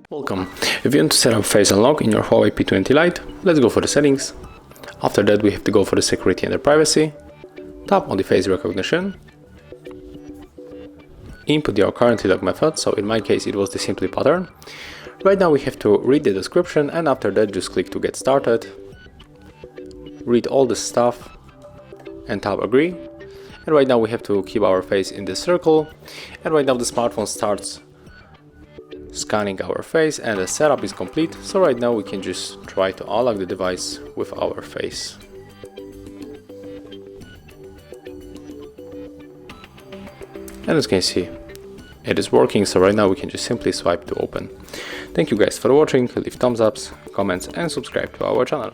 Welcome. If you want to set up Face Unlock in your HUAWEI P20 Lite, let's go for the settings. After that we have to go for the security and the privacy. Tap on the face recognition. Input your currently logged method, so in my case it was the simply pattern. Right now we have to read the description, and after that just click to get started. Read all the stuff and tap agree. And right now we have to keep our face in this circle, and right now the smartphone starts scanning our face and the setup is complete. So right now we can just try to unlock the device with our face. And as you can see, it is working, so right now we can just simply swipe to open. Thank you guys for watching, leave thumbs ups, comments and subscribe to our channel.